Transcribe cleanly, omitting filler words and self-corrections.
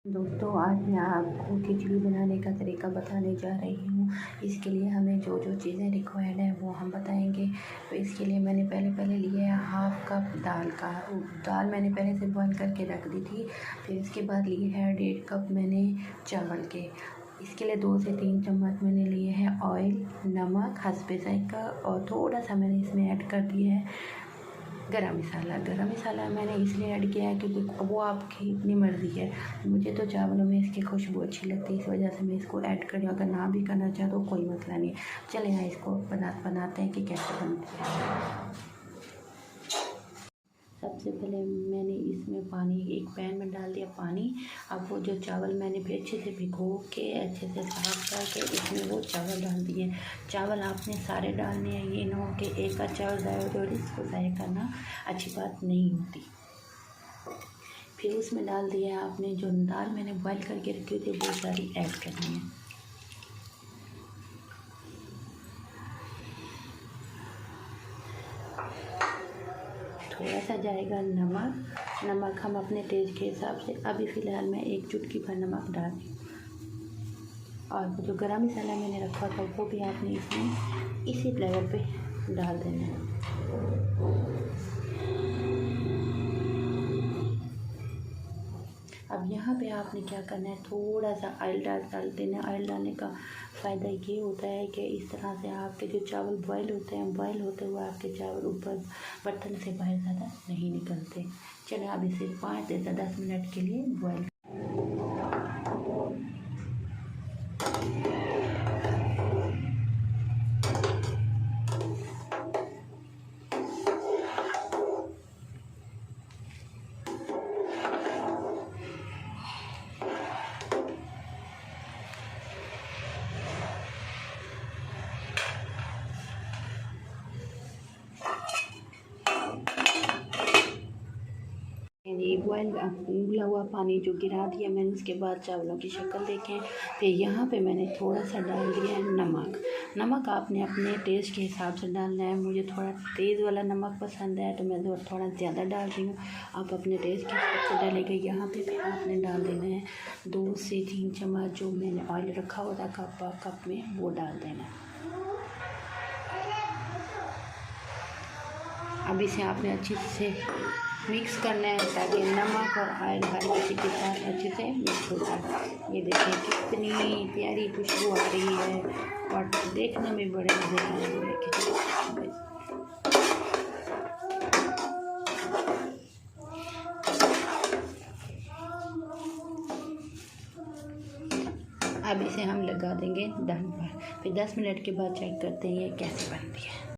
दोस्तों, आज मैं आपको खिचड़ी बनाने का तरीका बताने जा रही हूँ। इसके लिए हमें जो जो चीज़ें रिक्वायर्ड हैं वो हम बताएंगे। तो इसके लिए मैंने पहले लिया है हाफ़ कप दाल मैंने पहले से बॉईल करके रख दी थी। फिर इसके बाद लिए है 1.5 कप मैंने चावल के। इसके लिए 2 से 3 चम्मच मैंने लिए हैं ऑयल, नमक हस्बे ज़ायक़ा और थोड़ा सा मैंने इसमें ऐड कर दिया है गरम मसाला मैंने इसलिए ऐड किया है क्योंकि वो आपकी अपनी मर्ज़ी है। मुझे तो चावलों में इसकी खुशबू अच्छी लगती है, इस वजह से मैं इसको ऐड कर रही हूँ। अगर ना भी करना चाहो तो कोई मसला नहीं है। चलें यहाँ इसको बनाते हैं कि कैसे बनती है। सबसे पहले मैंने इसमें एक पैन में डाल दिया पानी। अब वो जो चावल मैंने फिर अच्छे से भिगो के अच्छे से साफ करके इसमें वो चावल डाल दिए। चावल आपने सारे डालने हैं, ये ना हो कि एक का चावल ज़ाया और इसको ज़ाया करना अच्छी बात नहीं होती। फिर उसमें डाल दिया आपने जो दाल मैंने बॉईल करके रखी थी वो सारी ऐड करनी है। थोड़ा सा जाएगा नमक हम अपने टेस्ट के हिसाब से। अभी फ़िलहाल मैं 1 चुटकी भर नमक डाल दी। और जो गरम मसाला मैंने रखा था वो भी आपने इसमें इसी लेवल पे डाल देना है। अब यहाँ पे आपने क्या करना है, थोड़ा सा ऑयल डाल देना है। ऑयल डालने का फ़ायदा ये होता है कि इस तरह से आपके जो चावल बॉईल होते हुए आपके चावल ऊपर बर्तन से बाहर ज़्यादा नहीं निकलते। चलिए अब इसे 5 से 10 मिनट के लिए बॉईल। ये उबला हुआ पानी जो गिरा दिया मैंने, उसके बाद चावलों की शक्ल देखें। फिर यहाँ पे मैंने थोड़ा सा डाल दिया है नमक आपने अपने टेस्ट के हिसाब से डालना है। मुझे थोड़ा तेज़ वाला नमक पसंद है तो मैं थोड़ा ज़्यादा डाल रही हूँ। आप अपने टेस्ट के हिसाब से डालेंगे। यहाँ पे फिर आपने डाल देना है 2 से 3 चम्मच जो मैंने ऑयल रखा हुआ था कप में, वो डाल देना है। अब इसे आपने अच्छे से मिक्स करना है ताकि नमक और ऑयल हर किसी के साथ अच्छे से मिक्स हो जाए। ये देखिए कितनी प्यारी खुशबू आ रही है और देखने में बड़े मज़े आ रहे हैं। अब इसे हम लगा देंगे दम पर। फिर 10 मिनट के बाद चेक करते हैं ये कैसे बनती है।